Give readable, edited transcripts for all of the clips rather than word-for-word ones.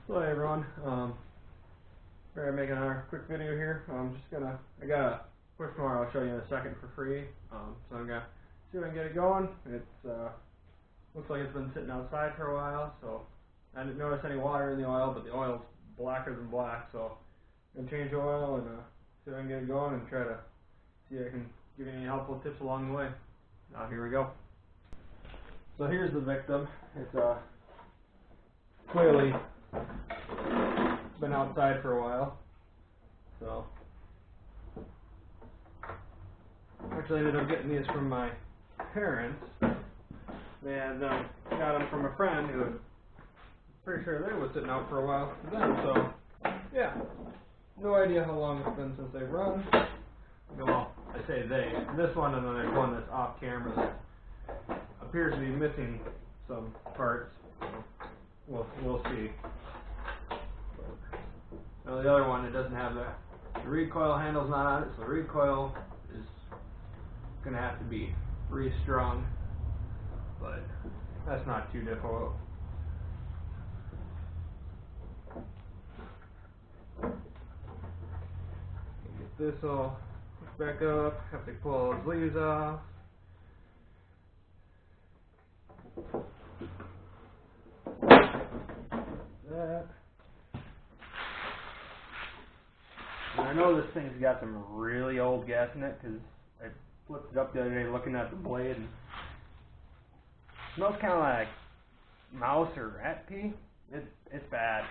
So hey everyone, we're making another quick video here. I got a push mower I'll show you in a second for free. So I'm gonna see if I can get it going. Looks like it's been sitting outside for a while, so I didn't notice any water in the oil, but the oil's blacker than black, so I'm gonna change the oil and see if I can get it going and try to see if I can give you any helpful tips along the way. Now here we go. So here's the victim. It's clearly been outside for a while, so actually I ended up getting these from my parents. They had got them from a friend who was pretty sure they was sitting out for a while then, so yeah, no idea how long it's been since they've run. Well, I say they, this one, and then there's one that's off camera that appears to be missing some parts. We'll see. Now the other one, it doesn't have the recoil handle's not on it, so the recoil is gonna have to be restrung, but that's not too difficult. Get this all hooked back up, have to pull all those leaves off. That. And I know this thing's got some really old gas in it because I flipped it up the other day looking at the blade and it smells kind of like mouse or rat pee. It's bad.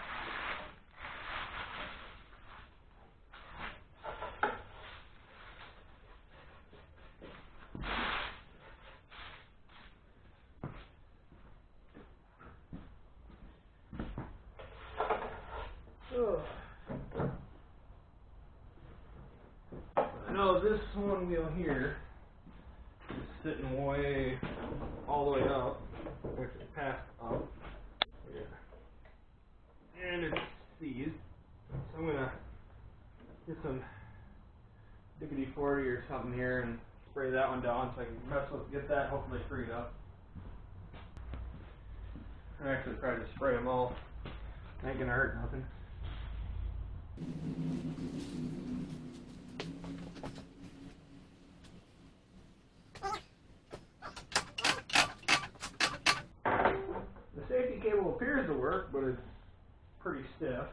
Ugh. I know this one wheel here is sitting all the way up, which is past up. Yeah. And it's seized. So I'm gonna get some dickety 40 or something here and spray that one down so I can get that hopefully freed up. I actually tried to spray them all. Ain't gonna hurt nothing. The safety cable appears to work, but it's pretty stiff.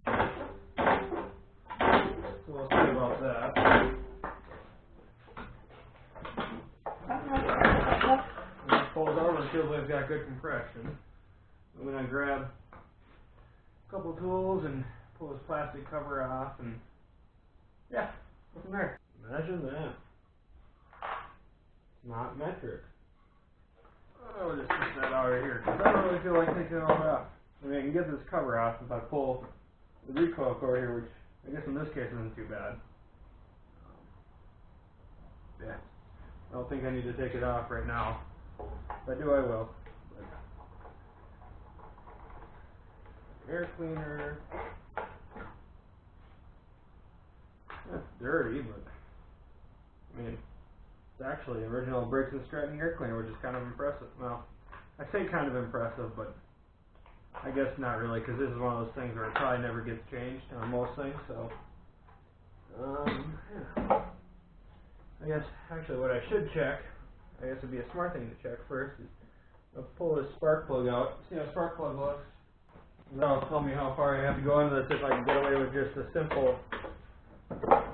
So we'll see about that. When it pulls over, it feels like it's got good compression. I'm going to grab a couple tools and pull this plastic cover off and yeah, go from there. Imagine that. Not metric. I'll just put that out right here because I don't really feel like taking it all off. I mean, I can get this cover off if I pull the recoil cover here, which I guess in this case isn't too bad. Yeah, I don't think I need to take it off right now. If I do, I will. Air cleaner. That's dirty, but I mean, it's actually original Briggs & Stratton air cleaner, which is kind of impressive. Well, I say kind of impressive, but I guess not really, because this is one of those things where it probably never gets changed on most things. So, yeah. I guess actually what I should check, I guess would be a smart thing to check first, is I'll pull this spark plug out. See how spark plug looks. That'll tell me how far I have to go into this if I can get away with just a simple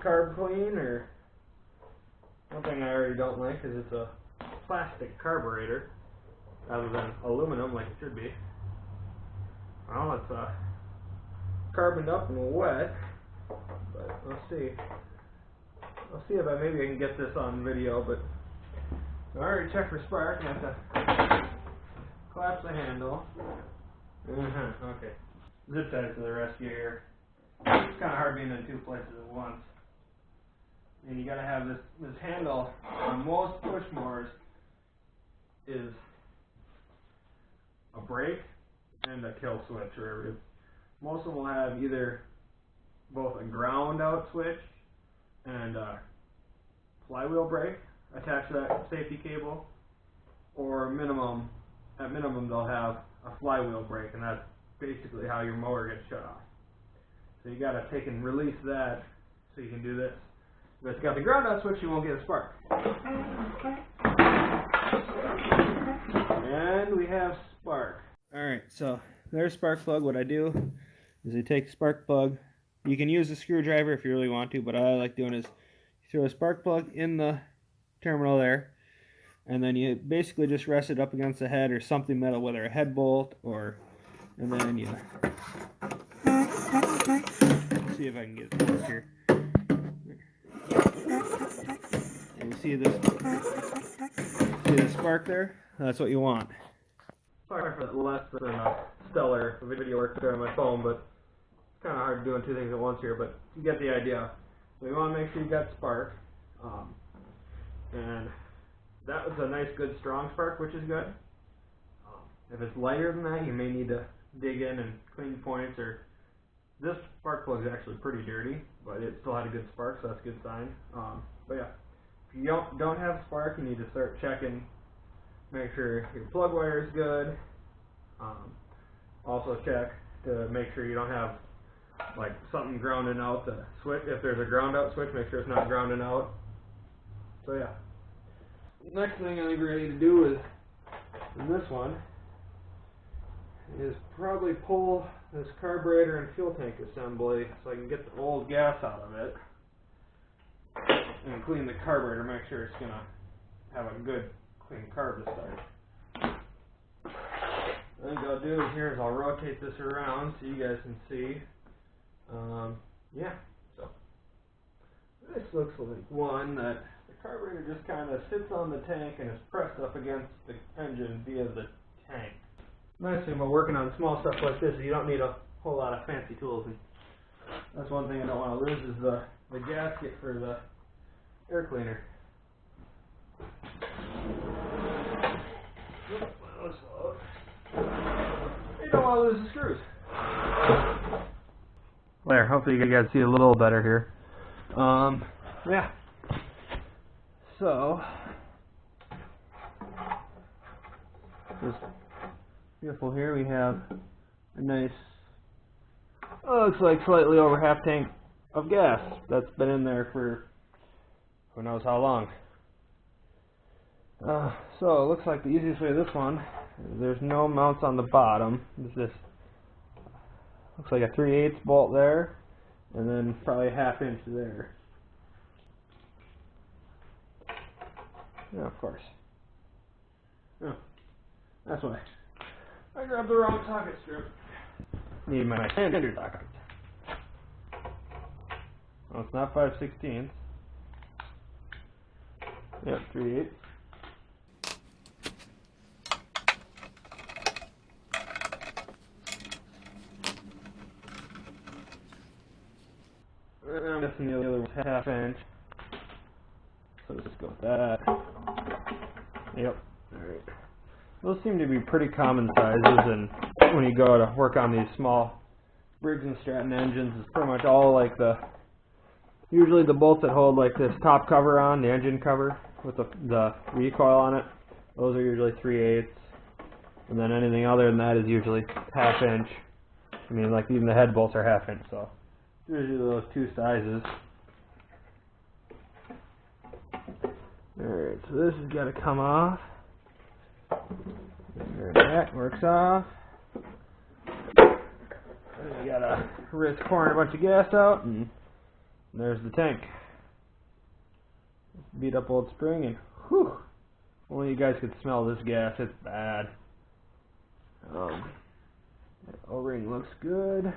carb clean, or one thing I already don't like is it's a plastic carburetor rather than aluminum like it should be. Well, it's carboned up and wet, but let's see. I'll see if maybe I can get this on video, but I already checked for spark and I have to collapse the handle. Okay. Zip tie to the rescue here. It's kind of hard being in two places at once. And you gotta have this handle on most push mowers is a brake and a kill switch. Most of them will have either both a ground out switch and a flywheel brake attached to that safety cable, or minimum at minimum they'll have a flywheel brake, and that's basically how your mower gets shut off. So you got to take and release that so you can do this. If it's got the ground out switch, you won't get a spark. And we have spark. Alright, so there's spark plug. What I do is I take the spark plug. You can use a screwdriver if you really want to, but what I like doing is you throw a spark plug in the terminal there, and then you basically just rest it up against the head or something metal, whether a head bolt or, and then you see if I can get it to work here. And you see this spark there? That's what you want. Sorry for less than stellar video work there on my phone, but it's kind of hard doing two things at once here, but you get the idea. So you want to make sure you got spark, and that was a nice, good, strong spark, which is good. If it's lighter than that, you may need to dig in and clean points, or this spark plug is actually pretty dirty, but it still had a good spark, so that's a good sign. But yeah, if you don't have spark, you need to start checking, make sure your plug wire is good. Also check to make sure you don't have like something grounding out the switch. If there's a ground out switch, make sure it's not grounding out. So yeah. Next thing I think we're going to do is, in this one, is probably pull this carburetor and fuel tank assembly so I can get the old gas out of it and clean the carburetor, make sure it's going to have a good clean carb to start. I think I'll do here is I'll rotate this around so you guys can see. Yeah, so this looks like one that the carburetor just kind of sits on the tank and is pressed up against the engine via the tank. Nice thing about working on small stuff like this is you don't need a whole lot of fancy tools, and that's one thing I don't want to lose is the gasket for the air cleaner. You don't want to lose the screws. There, hopefully you guys see a little better here. Yeah. So, just beautiful here. We have a nice, looks like slightly over half tank of gas that's been in there for who knows how long. So it looks like the easiest way to this one is there's no mounts on the bottom. It's just looks like a 3/8 bolt there, and then probably a 1/2 inch there. Yeah, of course. Oh, that's why I grabbed the wrong socket strip. Need my standard socket. Well, it's not 5/16. Yep, 3/8. I'm guessing the other one's 1/2 inch. So let's just go with that. Yep. Alright. Those seem to be pretty common sizes, and when you go to work on these small Briggs & Stratton engines, it's pretty much all like usually the bolts that hold like this top cover on, the engine cover, with the recoil on it, those are usually 3/8. And then anything other than that is usually 1/2 inch. I mean, like even the head bolts are 1/2 inch, so usually those two sizes. Alright, so this has got to come off. There that works off. Then you got to risk pouring a bunch of gas out, and there's the tank. Beat up old spring, and whew, only you guys could smell this gas. It's bad. O-ring looks good.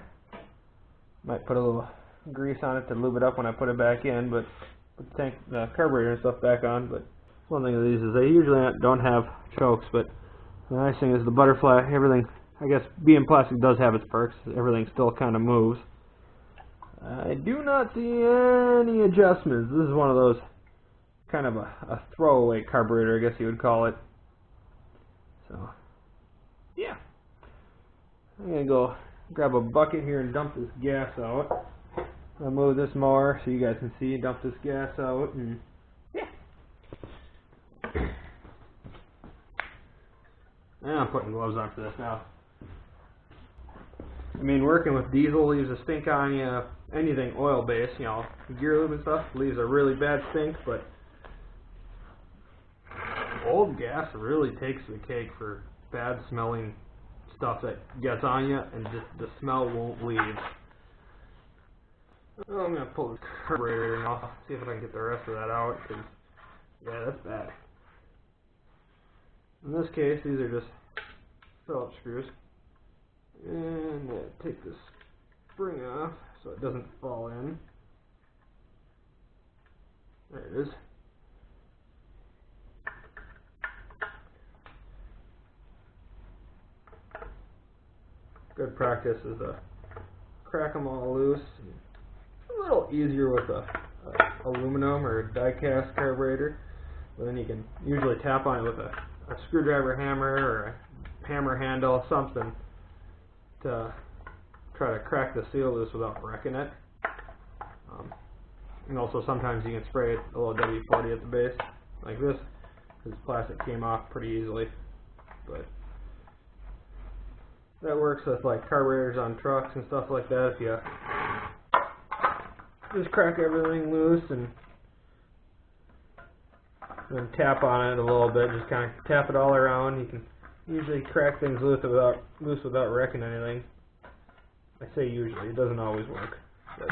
Might put a little grease on it to lube it up when I put it back in, but put the carburetor and stuff back on. But one thing of these is they usually don't have chokes, but the nice thing is the butterfly, everything, I guess being plastic does have its perks. Everything still kind of moves. I do not see any adjustments. This is one of those kind of a throwaway carburetor, I guess you would call it. So, yeah. I'm going to go grab a bucket here and dump this gas out. I'll move this mower so you guys can see, dump this gas out, and yeah. And I'm putting gloves on for this now. I mean, working with diesel leaves a stink on you. Anything oil-based, you know, gear lube and stuff, leaves a really bad stink, but old gas really takes the cake for bad smelling stuff that gets on you and just the smell won't leave. Well, I'm going to pull the carburetor now, see if I can get the rest of that out, because, yeah, that's bad. In this case, these are just Phillips screws. And take this spring off so it doesn't fall in. There it is. Good practice is to crack them all loose. A little easier with a aluminum or a die-cast carburetor, but then you can usually tap on it with a screwdriver hammer or a hammer handle, something to try to crack the seal loose without wrecking it. And also sometimes you can spray a little W40 at the base, like this, because plastic came off pretty easily. But that works with like carburetors on trucks and stuff like that. If you just crack everything loose and then tap on it a little bit, just kind of tap it all around. You can usually crack things loose without wrecking anything. I say usually, it doesn't always work. But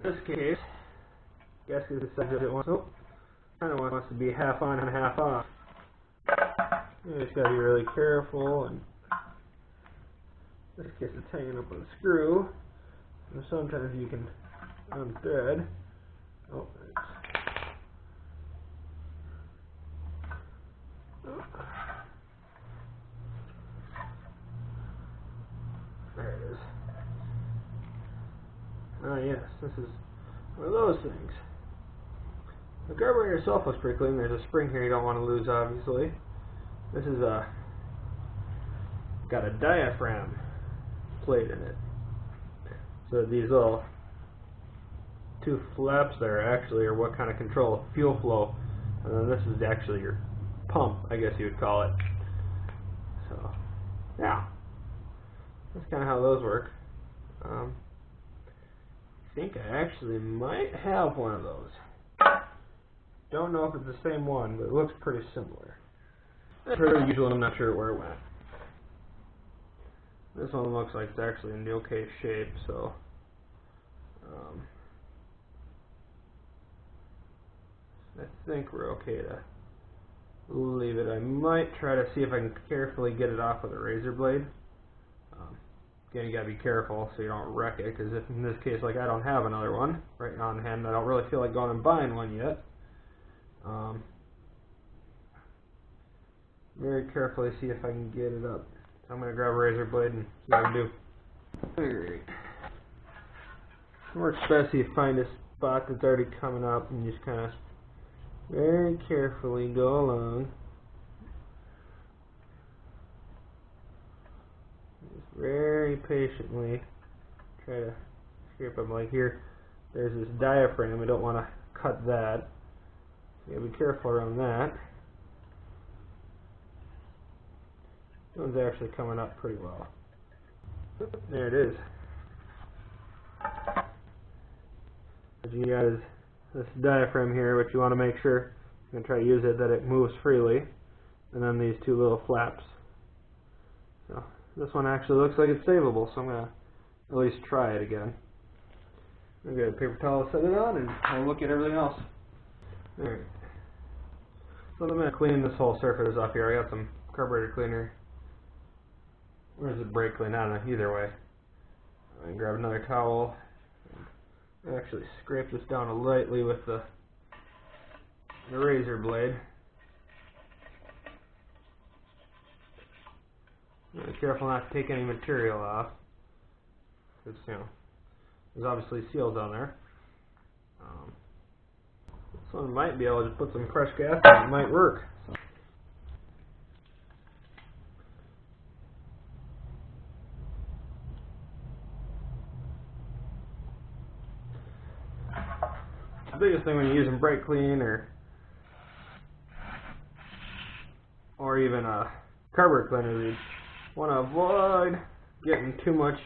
in this case, gasket decided it wants, kind of wants to be half on and half off. You just gotta be really careful, and in this case it's hanging up with a screw. And sometimes you can unthread. Oh, there it is. Ah, yes, this is one of those things. The carburetor itself looks pretty clean. There's a spring here you don't want to lose, obviously. This is got a diaphragm plate in it. So these little two flaps there actually are what kind of control fuel flow. And then this is actually your pump, I guess you would call it. So, yeah. That's kind of how those work. I think I actually might have one of those. Don't know if it's the same one, but it looks pretty similar. It's pretty usual, I'm not sure where it went. This one looks like it's actually in the okay shape, so I think we're okay to leave it. I might try to see if I can carefully get it off with a razor blade. Again, you gotta be careful so you don't wreck it, because if in this case, like, I don't have another one right on hand, I don't really feel like going and buying one yet. Very carefully see if I can get it up. So I'm going to grab a razor blade and see what I can do. Alright. It works best if you find a spot that's already coming up and just kind of very carefully go along. Just very patiently try to scrape them. Like here, there's this diaphragm. I don't want to cut that. So you gotta be careful around that. This one's actually coming up pretty well. There it is. What you got is this diaphragm here, which you want to make sure, I'm going to try to use it, that it moves freely. And then these two little flaps. So this one actually looks like it's savable, so I'm going to at least try it again. I'm going to get a paper towel, set it on, and I'll look at everything else. Alright. So I'm going to clean this whole surface off here. I got some carburetor cleaner. Where's the brake clean? I don't know, either way. I can grab another towel. And actually scrape this down lightly with the razor blade. Be careful not to take any material off, because, you know, there's obviously seals on there. This one might be able to just put some fresh gas in, it might work. So. The biggest thing when you're using brake clean or even a carburetor cleaner is you want to avoid getting too much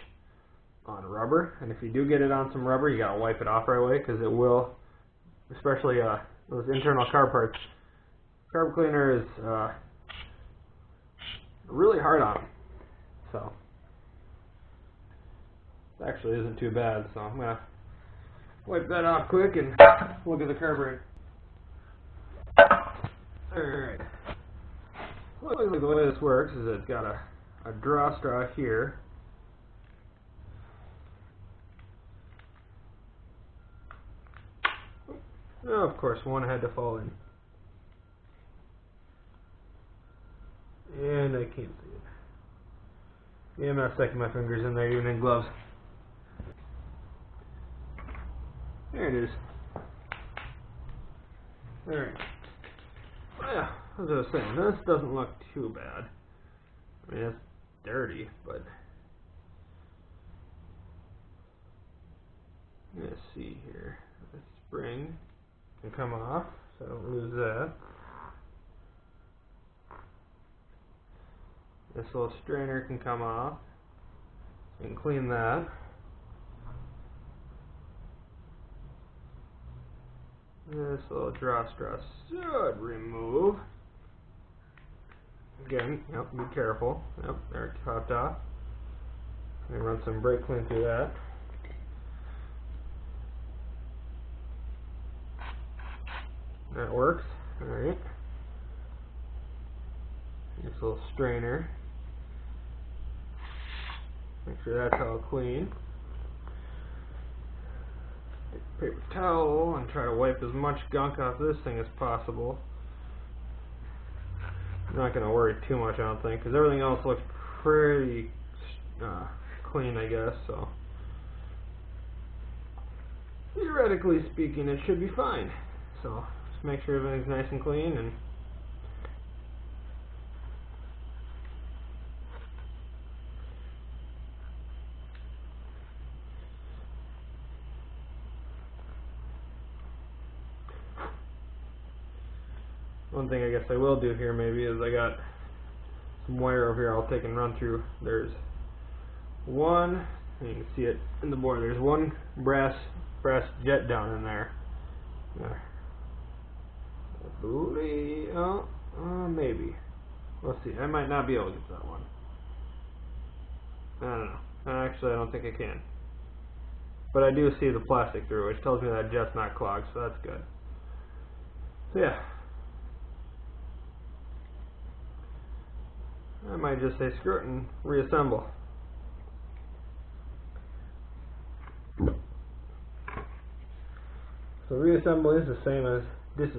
on rubber. And if you do get it on some rubber, you gotta wipe it off right away, because it will, especially those internal carb parts. Carb cleaner is really hard on them, so it actually isn't too bad. So I'm gonna wipe that off quick and look at the carburetor. Alright. Looks like the way this works is it's got a draw straw here. Oh, of course, one had to fall in. And I can't see it. Yeah, I'm not sticking my fingers in there, even in gloves. There it is. Alright. Well, as I was saying, this doesn't look too bad. I mean, it's dirty, but let's see here. The spring can come off, so I don't lose that. This little strainer can come off. You can clean that. This little draw straw should remove. Again, yep, be careful. Yep, there it popped off. And run some brake clean through that. That works. Alright. This little strainer. Make sure that's all clean. Take a paper towel and try to wipe as much gunk off this thing as possible. I'm not going to worry too much, I don't think, because everything else looks pretty clean, I guess, so theoretically speaking, it should be fine. So just make sure everything's nice and clean. And one thing I guess I will do here maybe is I got some wire over here I'll take and run through. There's one, you can see it in the board, there's one brass jet down in there. I believe, maybe. Let's see, I might not be able to get that one. I don't know. Actually, I don't think I can. But I do see the plastic through, which tells me that jet's not clogged, so that's good. So yeah. I might just say screw it and reassemble. So reassembly is the same as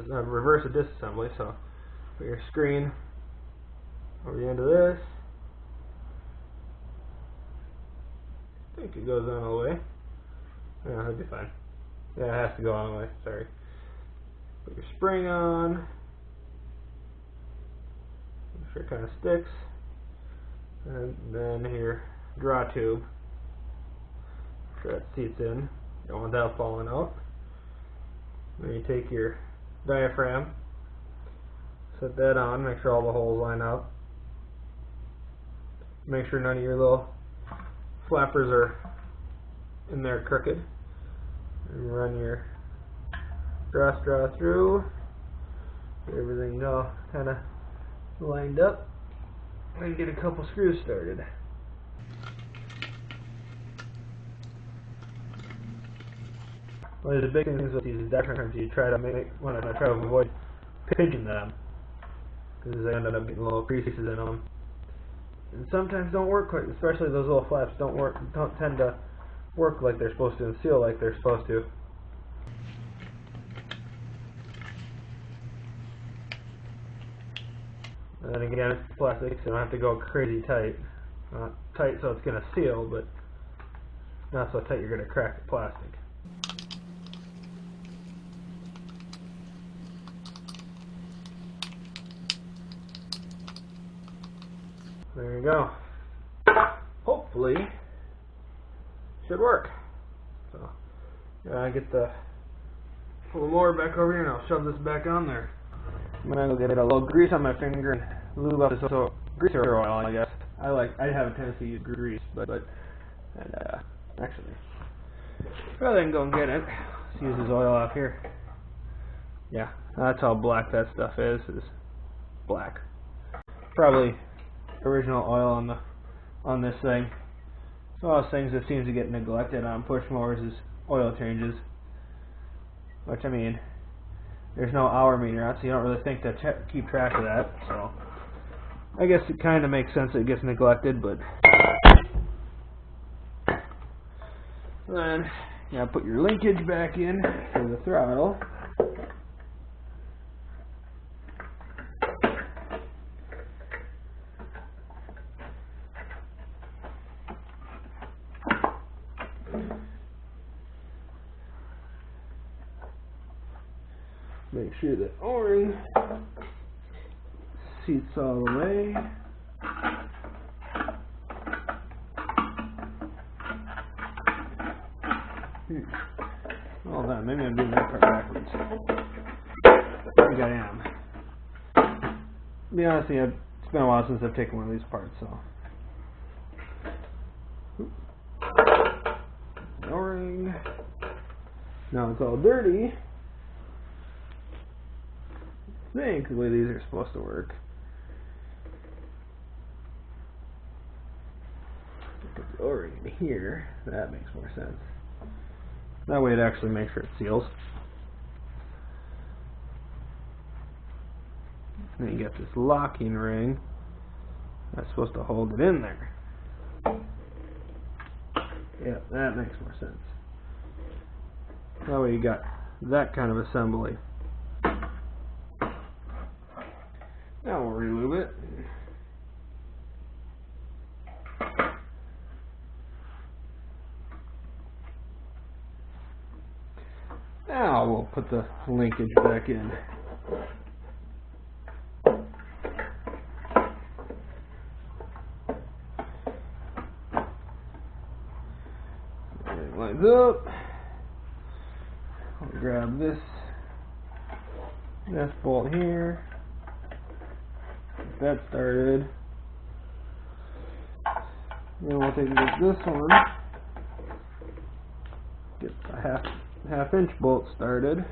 reverse of disassembly. So put your screen over the end of this. I think it goes on all the way. Yeah, that'd be fine. Yeah, it has to go on the way. Sorry. Put your spring on. Make sure it kind of sticks. And then your draw tube. Make sure that seats in. Don't want that falling out. Then you take your diaphragm, set that on, make sure all the holes line up. Make sure none of your little flappers are in there crooked. And run your draw straw through. Get everything all kind of lined up. And get a couple screws started. One of the big things with these diaphragms, you try to avoid pinching them, because they end up getting little creases in them, and sometimes don't work quite. Especially those little flaps don't tend to work like they're supposed to and seal like they're supposed to. And then again, it's plastic, so you don't have to go crazy tight. Not tight so it's going to seal, but not so tight you're going to crack the plastic. There you go. Hopefully, should work. So, I get the pull the mower back over here and I'll shove this back on there. I'm gonna go get a little grease on my finger and lube up this greaser oil, I guess. I have a tendency to use grease, actually, rather than go and get it, let's use this oil off here. Yeah, that's how black that stuff is black. Probably original oil on this thing. It's one of those things that seems to get neglected on push mowers is oil changes. Which, I mean, there's no hour meter on it, so you don't really think to keep track of that. So I guess it kind of makes sense that it gets neglected, but then you gotta put your linkage back in for the throttle. Make sure that O-ring seats all the way. Hold on, maybe I'm doing that part backwards. I think I am. To be honest with you, it's been a while since I've taken one of these apart, so. O-ring. Now it's all dirty. I think the way these are supposed to work. Put the O-ring in here. That makes more sense. That way it actually makes sure it seals. Then you get this locking ring that's supposed to hold it in there. Yeah, that makes more sense. That way you got that kind of assembly. Now we'll relube it. Now we'll put the linkage back in. Everything lines up. I'll grab this bolt here. That started. Then we'll take this one, get a half inch bolt started.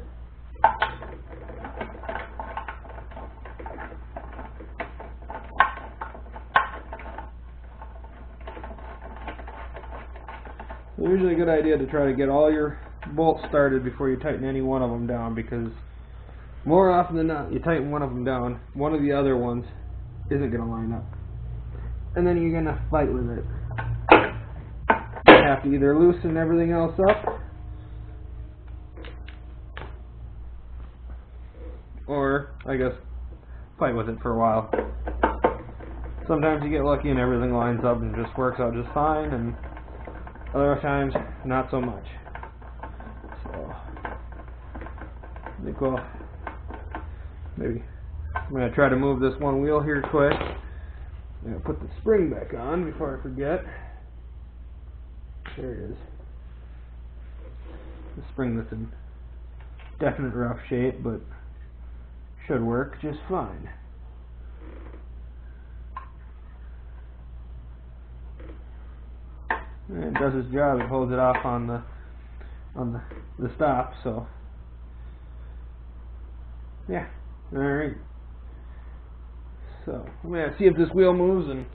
It's usually a good idea to try to get all your bolts started before you tighten any one of them down, because more often than not, you tighten one of them down, one of the other ones isn't going to line up. And then you're going to fight with it. You have to either loosen everything else up, or, I guess, fight with it for a while. Sometimes you get lucky and everything lines up and just works out just fine, and other times, not so much. So, I think we'll maybe I'm going to try to move this one wheel here quick. I'm going to put the spring back on before I forget. There it is. The spring that's in definite rough shape, but should work just fine. And it does its job. It holds it off on the stop, so yeah. Alright. So I'm gonna see if this wheel moves, and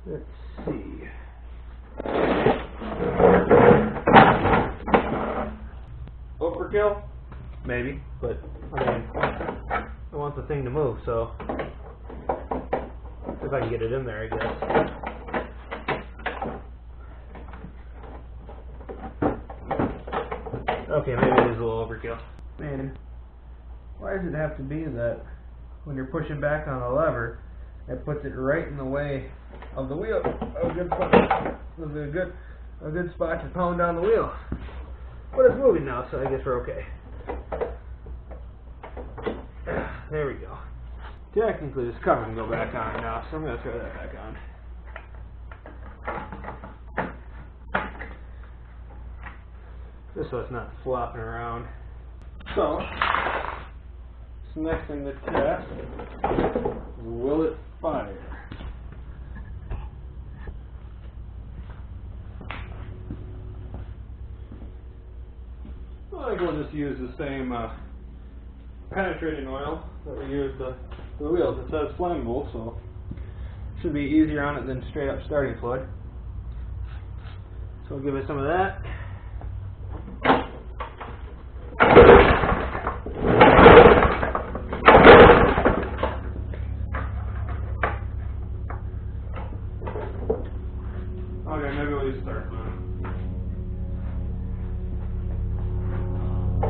let's see. Overkill? Maybe, but I mean, I want the thing to move, so if I can get it in there, I guess. Okay, maybe it is a little overkill. Man, why does it have to be that when you're pushing back on a lever, it puts it right in the way of the wheel? A good spot to pound down the wheel. But it's moving now, so I guess we're okay. There we go. Technically, this cover can go back on now, so I'm going to throw that back on. just so it's not flopping around. So, this next thing to test is, will it fire? I think we'll just use the same penetrating oil that we used the wheels. It says flammable, so it should be easier on it than straight up starting fluid. So we'll give it some of that. Okay, maybe we'll use start fluid.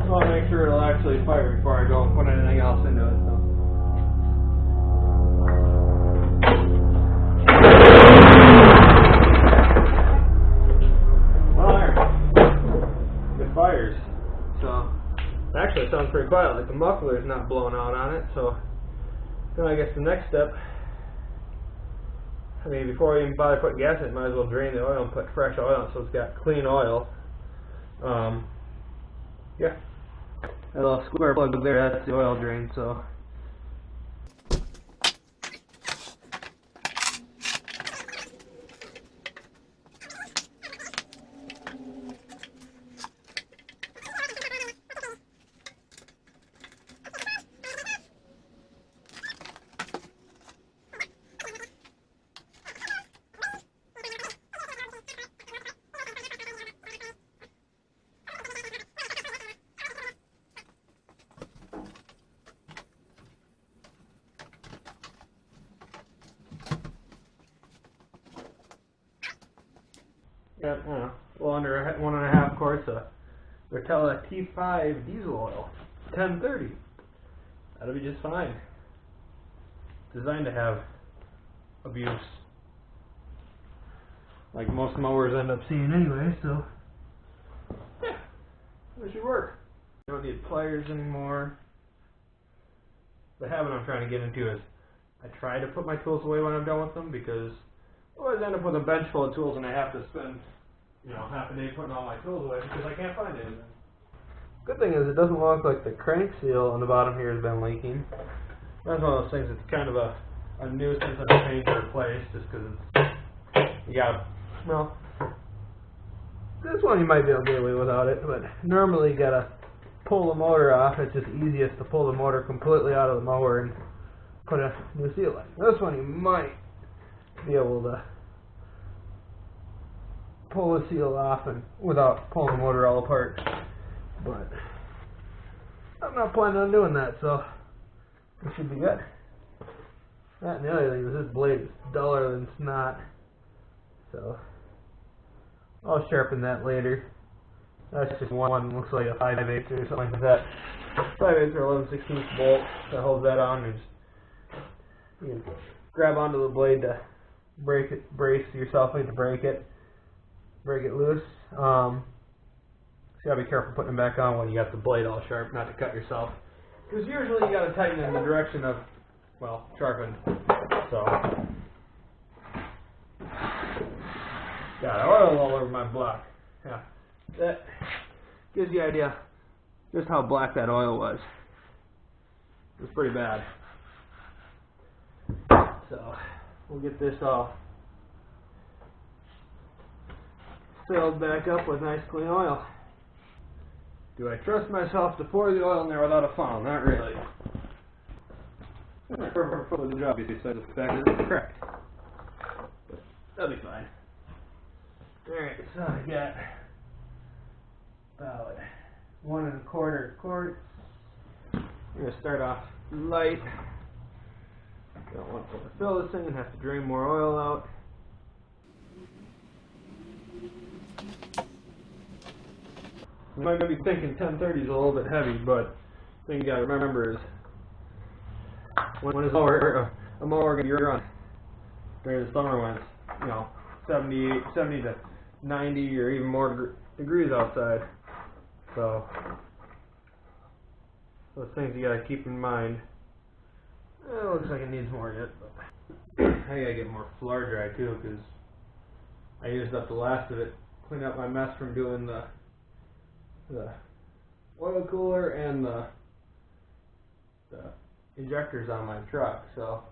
I'll make sure it'll actually fire before I go and put anything else into it. So. Well, there. It fires. So, actually it sounds pretty quiet, like the muffler is not blowing out on it. So, then I guess the next step, I mean, before I even bother putting gas in it, might as well drain the oil and put fresh oil in so it's got clean oil. Yeah. That little square plug there, that's the oil drain, so. Got, a little under 1.5 quarts of Rotella T5 diesel oil, 1030. That'll be just fine. Designed to have abuse, like most mowers end up seeing anyway. So yeah, it should work. You don't need pliers anymore. The habit I'm trying to get into is I try to put my tools away when I'm done with them, because otherwise I end up with a bench full of tools and I have to spend, you know, half a day putting all my tools away because I can't find anything. Good thing is it doesn't look like the crank seal on the bottom here has been leaking. That's one of those things that's kind of a nuisance and a pain to replace, just because it's, you gotta, well, this one you might be able to get away without it, but normally you gotta pull the motor off. It's just easiest to pull the motor completely out of the mower and put a new seal in. This one you might be able to pull the seal off and without pulling the motor all apart, but I'm not planning on doing that, so it should be good. That and the other thing is this blade is duller than snot, so I'll sharpen that later. That's just one, looks like a 5/8 or something like that. 5/8 or 11/16 bolt that holds that on, and just, you can grab onto the blade to break it, brace yourself in to break it loose. So you gotta be careful putting it back on when you got the blade all sharp, not to cut yourself. Because usually you gotta tighten in the direction of, well, sharpened. So, got oil all over my block. Yeah, that gives you an idea just how black that oil was. It was pretty bad. So, we'll get this all filled back up with nice clean oil. Do I trust myself to pour the oil in there without a funnel? Not really. For the job, you said the fact that it's correct. But that'll be fine. Alright, so I got about 1.25 quarts. We're going to start off light. Don't want to fill this thing and have to drain more oil out. You might be thinking 1030 is a little bit heavy, but the thing you got to remember is when a mower going to run during the summer when it's, you know, 70 to 90 or even more degrees outside. So those things you got to keep in mind. It looks like it needs more yet, but I gotta get more floor dry too, because I used up the last of it, cleaned up my mess from doing the the oil cooler and the injectors on my truck. So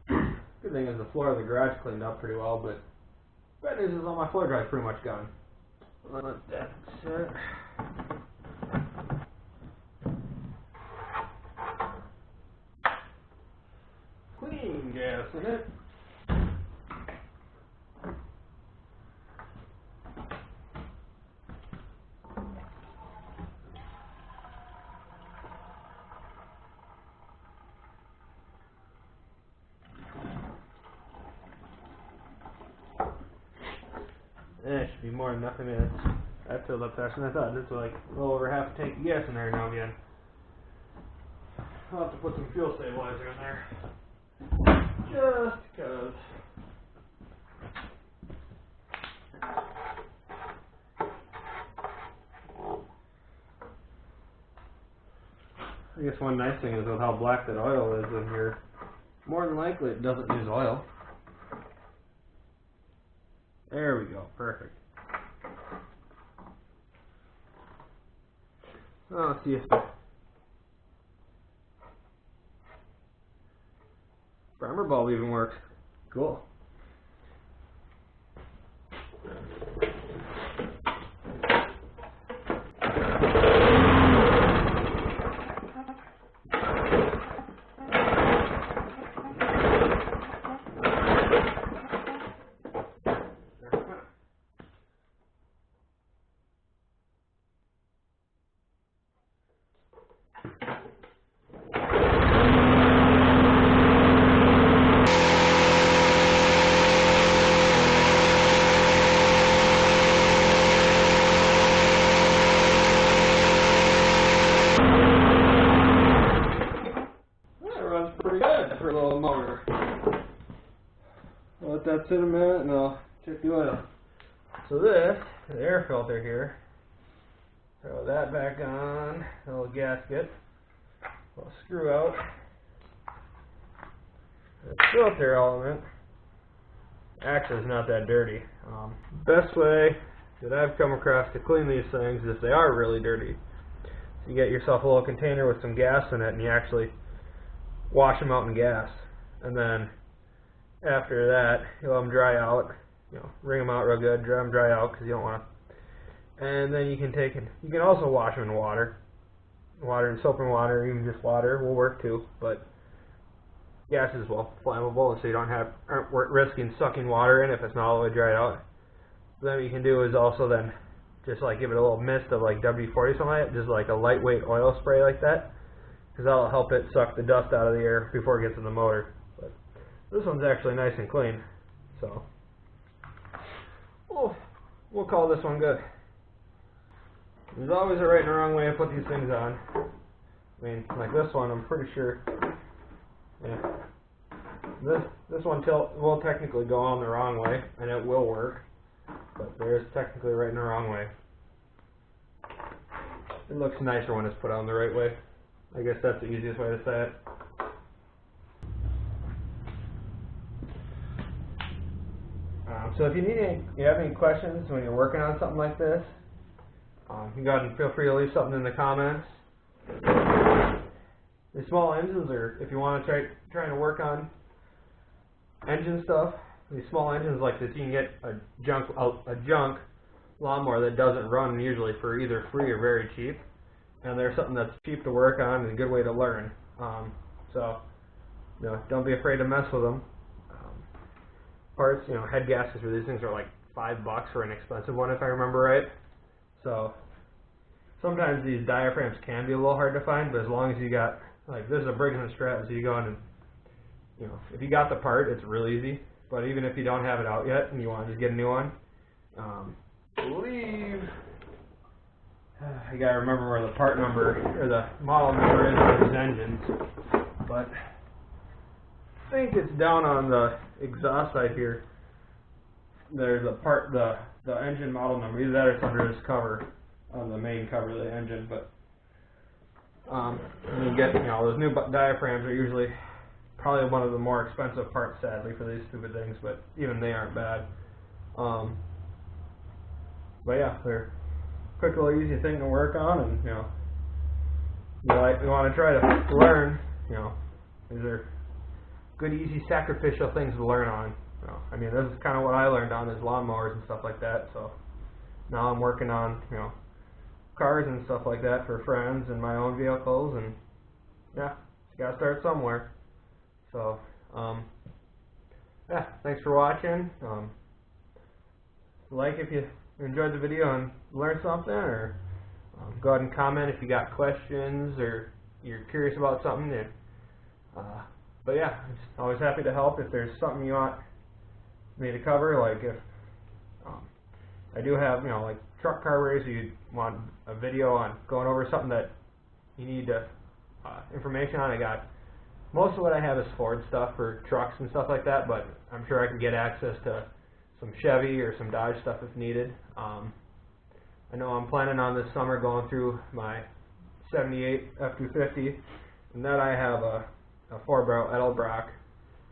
good thing is the floor of the garage cleaned up pretty well, but bad news is all my floor drive's pretty much gone. Let that sit. Clean gas in it. That should be more than enough. I mean, that filled up faster than I thought. There's like a little over half a tank of gas in there now again. I'll have to put some fuel stabilizer in there. Just because. I guess one nice thing is with how black that oil is in here, more than likely it doesn't use oil. There we go, perfect. Oh, let's see if the primer bulb even works. Cool. Pretty good for a little motor. I'll let that sit a minute and I'll check the oil. So this, the air filter here, throw that back on, a little gasket, a little screw out, the filter element actually is not that dirty. Best way that I've come across to clean these things is if they are really dirty. So you get yourself a little container with some gas in it and you actually wash them out in gas, and then after that you let them dry out. You know, wring them out real good, dry them dry out because you don't want to. And then you can take it. You can also wash them in water and soap and water, or even just water will work too. But gas is flammable, so you aren't risking sucking water in if it's not all the way dried out. So then what you can do is also then just like give it a little mist of like WD-40 something like that, just like a lightweight oil spray like that. Because that'll help it suck the dust out of the air before it gets in the motor. But this one's actually nice and clean, so we'll call this one good. There's always a right and a wrong way to put these things on. I mean, like this one, I'm pretty sure. Yeah, this one will technically go on the wrong way, and it will work. But there is technically a right and a wrong way. It looks nicer when it's put on the right way. I guess that's the easiest way to say it. So if you have any questions when you're working on something like this, you can go ahead and feel free to leave something in the comments. The small engines, or if you want to trying to work on engine stuff, these small engines like this, you can get a junk lawnmower that doesn't run usually for either free or very cheap. And they're something that's cheap to work on and a good way to learn. So, you know, don't be afraid to mess with them. Parts, you know, head gaskets for these things are like $5 for an expensive one, if I remember right. So, sometimes these diaphragms can be a little hard to find, but as long as you got, like, this is a Briggs & Stratton, so you go in and, you know, if you got the part, it's real easy. But even if you don't have it out yet and you want to just get a new one, you gotta remember where the part number or the model number is on these engines. But I think it's down on the exhaust side here. There's the engine model number. Either that or it's under this cover on the main cover of the engine. But you get, you know, those new diaphragms are usually probably one of the more expensive parts, sadly, for these stupid things. But even they aren't bad. But yeah, they're quick little easy thing to work on, and we want to try to learn. These are good, easy, sacrificial things to learn on. I mean, this is kind of what I learned on is lawnmowers and stuff like that. So now I'm working on cars and stuff like that for friends and my own vehicles, and yeah, you gotta start somewhere. So yeah, thanks for watching. Like if you enjoyed the video and learned something, or go ahead and comment if you got questions or you're curious about something. But yeah, I'm just always happy to help if there's something you want me to cover. Like if I do have like truck carburetors, you want a video on going over something that you need information on. I got most of what I have is Ford stuff for trucks and stuff like that, but I'm sure I can get access to some Chevy or some Dodge stuff if needed. I know I'm planning on this summer going through my 78 F-250, and that I have a 4-barrel Edelbrock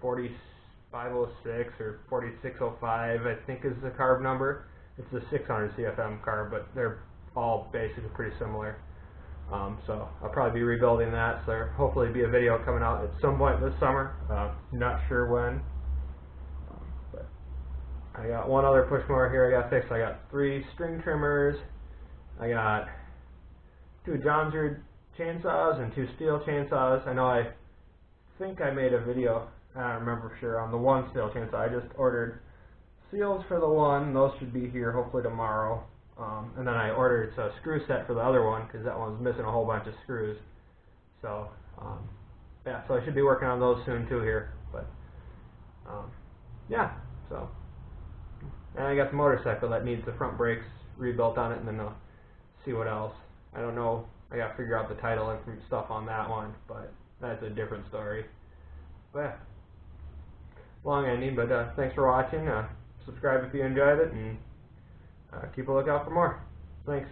4506 or 4605, I think is the carb number. It's a 600 CFM carb, but they're all basically pretty similar. So I'll probably be rebuilding that, so there'll hopefully be a video coming out at some point this summer. Not sure when. But I got one other push mower here I got fixed. I got 3 string trimmers. I got 2 John Deere chainsaws and 2 steel chainsaws. I think I made a video, I don't remember for sure, on the one steel chainsaw. I just ordered seals for the one. Those should be here hopefully tomorrow. And then I ordered a screw set for the other one because that one's missing a whole bunch of screws. So yeah, so I should be working on those soon too here. But yeah, so, and I got the motorcycle that needs the front brakes rebuilt on it, and then I'll see what else. I don't know, I got to figure out the title and stuff on that one, but that's a different story. But yeah, long ending, but thanks for watching. Subscribe if you enjoyed it, and keep a lookout for more. Thanks.